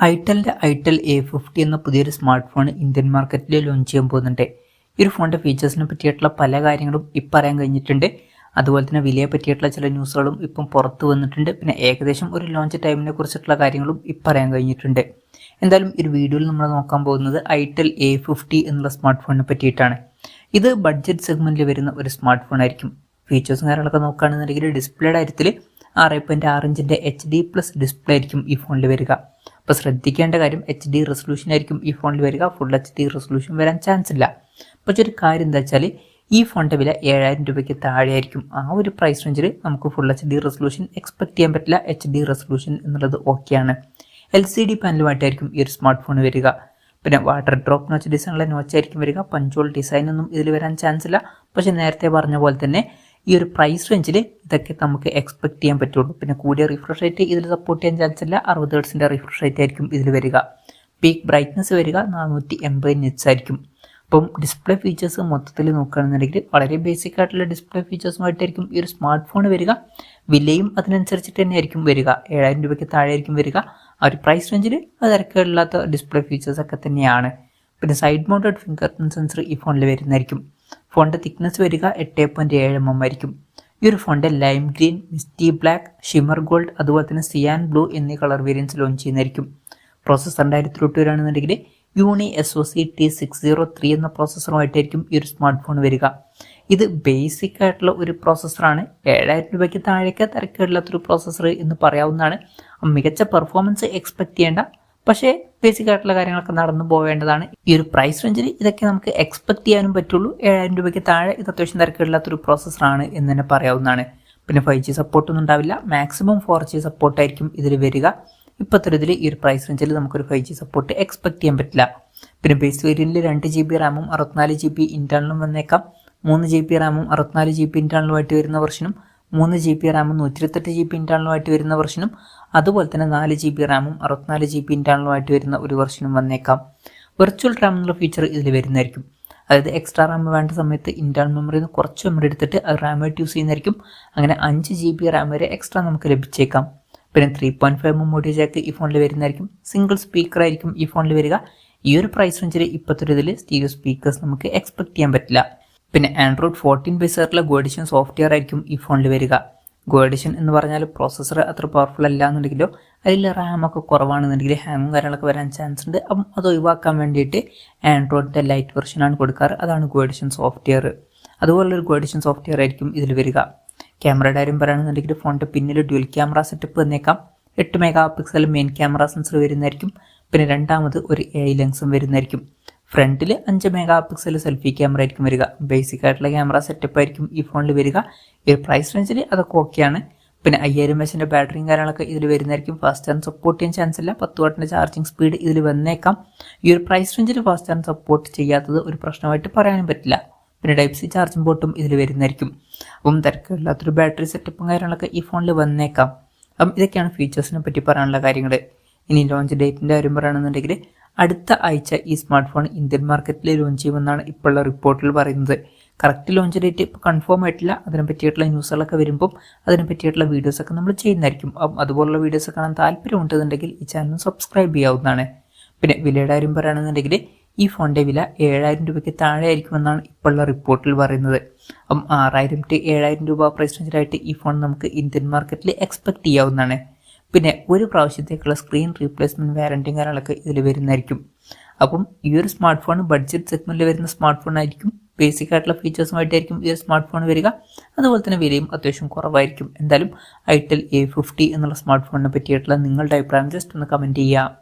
ഐറ്റലിൻ്റെ itel A50 എന്ന പുതിയൊരു smart phone Indian മാർക്കറ്റിൽ ലോഞ്ച് ചെയ്യാൻ പോകുന്നുണ്ട്. ഈ ഒരു ഫോണിൻ്റെ ഫീച്ചേഴ്സിനെ പറ്റിയിട്ടുള്ള പല കാര്യങ്ങളും ഇപ്പം അറിയാൻ കഴിഞ്ഞിട്ടുണ്ട്. അതുപോലെ തന്നെ വിലയെ പറ്റിയിട്ടുള്ള ചില ന്യൂസുകളും ഇപ്പം പുറത്ത് വന്നിട്ടുണ്ട്. പിന്നെ ഏകദേശം ഒരു ലോഞ്ച് ടൈമിനെ കുറിച്ചിട്ടുള്ള കാര്യങ്ങളും ഇപ്പം അറിയാൻ കഴിഞ്ഞിട്ടുണ്ട്. എന്തായാലും ഈ വീഡിയോയിൽ നമ്മൾ നോക്കാൻ പോകുന്നത് ഐറ്റൽ A50 എന്നുള്ള സ്മാർട്ട് ഫോണിനെ പറ്റിയിട്ടാണ്. ഇത് ബഡ്ജറ്റ് സെഗ്മെൻറ്റിൽ വരുന്ന ഒരു സ്മാർട്ട് ഫോൺ ആയിരിക്കും. ഫീച്ചേഴ്സും കാര്യങ്ങളൊക്കെ നോക്കുകയാണെന്നുണ്ടെങ്കിൽ ഡിസ്പ്ലേയുടെ കാര്യത്തിൽ 6.6 ഇഞ്ചിൻ്റെ HD+ ഡിസ്പ്ലേ ആയിരിക്കും ഈ ഫോണിൽ വരിക. അപ്പോൾ ശ്രദ്ധിക്കേണ്ട കാര്യം HD റെസൊല്യൂഷൻ ആയിരിക്കും ഈ ഫോണിൽ വരിക. ഫുൾ HD റെസൊല്യൂഷൻ വരാൻ ചാൻസ് ഇല്ല. പക്ഷേ ഒരു കാര്യം എന്താ വെച്ചാൽ ഈ ഫോണിൻ്റെ വില 7000 രൂപയ്ക്ക് താഴെയായിരിക്കും. ആ ഒരു പ്രൈസ് റേഞ്ചിൽ നമുക്ക് ഫുൾ HD റെസൊല്യൂഷൻ എക്സ്പെക്ട് ചെയ്യാൻ പറ്റില്ല. HD റെസൊല്യൂഷൻ എന്നുള്ളത് ഓക്കെയാണ്. LCD പാനലുമായിട്ടായിരിക്കും ഈ ഒരു സ്മാർട്ട് ഫോൺ വരിക. പിന്നെ വാട്ടർ ഡ്രോപ്പ് നോച്ച് ഡിസൈനുള്ള നോച്ചായിരിക്കും വരിക. പഞ്ചോൾ ഡിസൈൻ ഒന്നും ഇതിൽ വരാൻ ചാൻസ് ഇല്ല. പക്ഷേ നേരത്തെ പറഞ്ഞ പോലെ തന്നെ ഈ ഒരു പ്രൈസ് റേഞ്ചിൽ ഇതൊക്കെ നമുക്ക് എക്സ്പെക്ട് ചെയ്യാൻ പറ്റുള്ളൂ. പിന്നെ കൂടിയ റിഫ്രഷ് റേറ്റ് ഇതിൽ സപ്പോർട്ട് ചെയ്യാൻ ചാൻസ് ഇല്ല. 60 ഹെർട്സിൻ്റെ റിഫ്രഷ് റേറ്റ് ആയിരിക്കും ഇതിൽ വരിക. പീക്ക് ബ്രൈറ്റ്നസ് വരിക 480 നിറ്റ്സ് ആയിരിക്കും. അപ്പം ഡിസ്പ്ലേ ഫീച്ചേഴ്സ് മൊത്തത്തിൽ നോക്കുകയാണെന്നുണ്ടെങ്കിൽ വളരെ ബേസിക് ആയിട്ടുള്ള ഡിസ്പ്ലേ ഫീച്ചേഴ്സുമായിട്ടായിരിക്കും ഈ ഒരു സ്മാർട്ട് ഫോൺ വരിക. വിലയും അതിനനുസരിച്ചിട്ട് തന്നെയായിരിക്കും വരിക. 7000 രൂപയ്ക്ക് താഴെ ആയിരിക്കും വരിക. ആ ഒരു പ്രൈസ് റേഞ്ചിൽ തിരക്കില്ലാത്ത ഡിസ്പ്ലേ ഫീച്ചേഴ്സൊക്കെ തന്നെയാണ്. പിന്നെ side mounted finger print sensor ഈ ഫോണിൽ വരുന്നതായിരിക്കും. ഫോണിൻ്റെ തിക്നെസ് വരിക 8.7 mm ആയിരിക്കും. ഈ ഒരു ഫോണിൻ്റെ lime green, misty black, shimmer gold അതുപോലെ തന്നെ സിയാൻ ബ്ലൂ എന്നീ കളർ വേരിയൻസ് ലോഞ്ച് ചെയ്യുന്നതായിരിക്കും. പ്രോസസ്സറിൻ്റെ കാര്യത്തിലോട്ട് വരികയാണെന്നുണ്ടെങ്കിൽ യൂണി SoC T603 എന്ന പ്രോസസ്സറുമായിട്ടായിരിക്കും ഈ ഒരു സ്മാർട്ട് ഫോൺ വരിക. ഇത് ബേസിക് ആയിട്ടുള്ള ഒരു പ്രോസസ്സറാണ്. 7000 രൂപയ്ക്ക് താഴേക്ക് തിരക്കില്ലാത്തൊരു പ്രോസസ്സർ എന്ന് പറയാവുന്നതാണ്. മികച്ച പെർഫോമൻസ് എക്സ്പെക്ട് ചെയ്യേണ്ട, പക്ഷേ ബേസിക് ആയിട്ടുള്ള കാര്യങ്ങളൊക്കെ നടന്നു പോവേണ്ടതാണ്. ഈ ഒരു പ്രൈസ് റേഞ്ചിൽ ഇതൊക്കെ നമുക്ക് എക്സ്പെക്ട് ചെയ്യാനും പറ്റുള്ളൂ. 7000 രൂപയ്ക്ക് താഴെ ഇത് അത്യാവശ്യം തിരക്കില്ലാത്തൊരു പ്രോസസ്സറാണ് എന്ന് തന്നെ പറയാവുന്നതാണ്. പിന്നെ 5G സപ്പോർട്ടൊന്നും ഉണ്ടാവില്ല. മാക്സിമം 4G സപ്പോർട്ടായിരിക്കും ഇതിൽ വരിക. ഇപ്പോഴത്തെ ഇതിൽ ഈ ഒരു പ്രൈസ് റേഞ്ചിൽ നമുക്കൊരു 5G സപ്പോർട്ട് എക്സ്പെക്ട് ചെയ്യാൻ പറ്റില്ല. പിന്നെ ബേസ് വേരിയൻറ്റിൽ 2GB റാമും 64GB ഇൻറ്റേർണലും വന്നേക്കാം. 3GB റാമും 64GB ഇൻറ്റേർണലുമായിട്ട് വരുന്ന വെർഷനും 3GB റാമും 128GB ഇൻറ്റേർണലുമായിട്ട് വരുന്ന വെർഷനും അതുപോലെ തന്നെ 4GB റാമും 64GB ഇൻറ്റേർണലുമായിട്ട് വരുന്ന ഒരു വെർഷനും വന്നേക്കാം. വെർച്വൽ റാം എന്നുള്ള ഫീച്ചർ ഇതിൽ വരുന്നതായിരിക്കും. അതായത് എക്സ്ട്രാ റാം വേണ്ട സമയത്ത് ഇൻറ്റേർണൽ മെമ്മറിയിൽ നിന്ന് കുറച്ച് മെമ്മറി എടുത്തിട്ട് അത് റാമായിട്ട് യൂസ് ചെയ്യുന്നതായിരിക്കും. അങ്ങനെ 5GB റാം വരെ എക്സ്ട്രാ നമുക്ക് ലഭിച്ചേക്കാം. പിന്നെ 3.5mm ഓഡിയോ ജാക്ക് ഈ ഫോണിൽ വരുന്നതായിരിക്കും. സിംഗിൾ സ്പീക്കർ ആയിരിക്കും ഈ ഫോണിൽ വരിക. ഈ ഒരു പ്രൈസ് റേഞ്ചിൽ ഇപ്പോഴത്തെ ഇതിൽ സ്റ്റീരിയോ സ്പീക്കേഴ്സ് നമുക്ക് എക്സ്പെക്ട് ചെയ്യാൻ പറ്റില്ല. പിന്നെ Android 14 ബേസ് ആയിട്ടുള്ള Go Edition സോഫ്റ്റ്വെയർ ആയിരിക്കും ഈ ഫോണിൽ വരിക. Go Edition എന്ന് പറഞ്ഞാൽ പ്രോസസ്സർ അത്ര പവർഫുൾ അല്ല എന്നുണ്ടെങ്കിലോ അതിൽ റാമൊക്കെ കുറവാണെന്നുണ്ടെങ്കിൽ ഹാങ്ങും കാര്യങ്ങളൊക്കെ വരാൻ ചാൻസ് ഉണ്ട്. അപ്പം അത് ഒഴിവാക്കാൻ വേണ്ടിയിട്ട് ആൻഡ്രോയിഡിൻ്റെ ലൈറ്റ് വെർഷനാണ് കൊടുക്കാറ്. അതാണ് Go Edition സോഫ്റ്റ്വെയർ. അതുപോലൊരു Go Edition സോഫ്റ്റ്വെയർ ആയിരിക്കും ഇതിൽ വരിക. ക്യാമറയുടെ കാര്യം പറയുകയാണെന്നുണ്ടെങ്കിൽ ഫോണിൻ്റെ പിന്നിൽ ഡ്യുവൽ ക്യാമറ സെറ്റപ്പ് വന്നേക്കാം. 8 MP മെയിൻ ക്യാമറ സെൻസർ വരുന്നതായിരിക്കും. പിന്നെ രണ്ടാമത് ഒരു AI ലെൻസും വരുന്നതായിരിക്കും. ഫ്രണ്ടിൽ 5 MP സെൽഫി ക്യാമറ ആയിരിക്കും വരിക. ബേസിക് ആയിട്ടുള്ള ക്യാമറ സെറ്റപ്പ് ആയിരിക്കും ഈ ഫോണിൽ വരിക. ഈ പ്രൈസ് റേഞ്ചിൽ അതൊക്കെ ഓക്കെയാണ്. പിന്നെ 5000 mAh ബാറ്ററിയും കാര്യങ്ങളൊക്കെ ഇതിൽ വരുന്നതായിരിക്കും. ഫാസ്റ്റ് ചാർജ് സപ്പോർട്ട് ചെയ്യാൻ ചാൻസ് ഇല്ല. 10 വാട്ടിൻ്റെ ചാർജിങ് സ്പീഡ് ഇതിൽ വന്നേക്കാം. ഈ ഒരു പ്രൈസ് റേഞ്ചിൽ ഫാസ്റ്റ് ചാർജ് സപ്പോർട്ട് ചെയ്യാത്തത് ഒരു പ്രശ്നമായിട്ട് പറയാനും പറ്റില്ല. പിന്നെ Type-C ചാർജിങ് പോർട്ടും ഇതിൽ വരുന്നതായിരിക്കും. അപ്പം തിരക്കില്ലാത്തൊരു ബാറ്ററി സെറ്റപ്പും കാര്യങ്ങളൊക്കെ ഈ ഫോണിൽ വന്നേക്കാം. അപ്പം ഇതൊക്കെയാണ് ഫീച്ചേഴ്സിനെ പറ്റി പറയാനുള്ള കാര്യങ്ങൾ. ഇനി ലോഞ്ച് ഡേറ്റിൻ്റെ കാര്യം പറയുകയാണെന്നുണ്ടെങ്കിൽ അടുത്ത ആഴ്ച ഈ സ്മാർട്ട് ഫോൺ ഇന്ത്യൻ മാർക്കറ്റിൽ ലോഞ്ച് ചെയ്യുമെന്നാണ് ഇപ്പോഴുള്ള റിപ്പോർട്ടിൽ പറയുന്നത്. കറക്റ്റ് ലോഞ്ച് ഡേറ്റ് ഇപ്പോൾ കൺഫേം ആയിട്ടില്ല. അതിനെ പറ്റിയിട്ടുള്ള ന്യൂസുകളൊക്കെ വരുമ്പം അതിനെ പറ്റിയിട്ടുള്ള വീഡിയോസൊക്കെ നമ്മൾ ചെയ്യുന്നതായിരിക്കും. അപ്പം അതുപോലുള്ള വീഡിയോസ് കാണാൻ താല്പര്യമുണ്ടെന്നുണ്ടെങ്കിൽ ഈ ചാനൽ സബ്സ്ക്രൈബ് ചെയ്യാവുന്നതാണ്. പിന്നെ വിലയുടെ കാര്യം പറയുകയാണെന്നുണ്ടെങ്കിൽ ഈ ഫോണിൻ്റെ വില 7000 രൂപയ്ക്ക് താഴെ ആയിരിക്കുമെന്നാണ് ഇപ്പോഴുള്ള റിപ്പോർട്ടിൽ പറയുന്നത്. അപ്പം 6000 to 7000 രൂപ പ്രൈസ് റേഞ്ചിലായിട്ട് ഈ ഫോൺ നമുക്ക് ഇന്ത്യൻ മാർക്കറ്റിൽ എക്സ്പെക്ട് ചെയ്യാവുന്നതാണ്. പിന്നെ ഒരു പ്രാവശ്യത്തേക്കുള്ള സ്ക്രീൻ റീപ്ലേസ്മെൻറ്റ് വാറൻറ്റിയും കാര്യങ്ങളൊക്കെ ഇതിൽ വരുന്നതായിരിക്കും. അപ്പം ഈ ഒരു സ്മാർട്ട് ഫോൺ ബഡ്ജറ്റ് സെഗ്മെൻറ്റിൽ വരുന്ന സ്മാർട്ട് ഫോൺ ആയിരിക്കും. ബേസിക് ആയിട്ടുള്ള ഫീച്ചേഴ്സുമായിട്ടായിരിക്കും ഈ ഒരു സ്മാർട്ട് ഫോൺ വരിക. അതുപോലെ തന്നെ വിലയും അത്യാവശ്യം കുറവായിരിക്കും. എന്തായാലും ഐറ്റൽ A50 എന്നുള്ള സ്മാർട്ട് ഫോണിനെ പറ്റിയിട്ടുള്ള നിങ്ങളുടെ അഭിപ്രായം ജസ്റ്റ് ഒന്ന് കമൻറ്റ് ചെയ്യുക.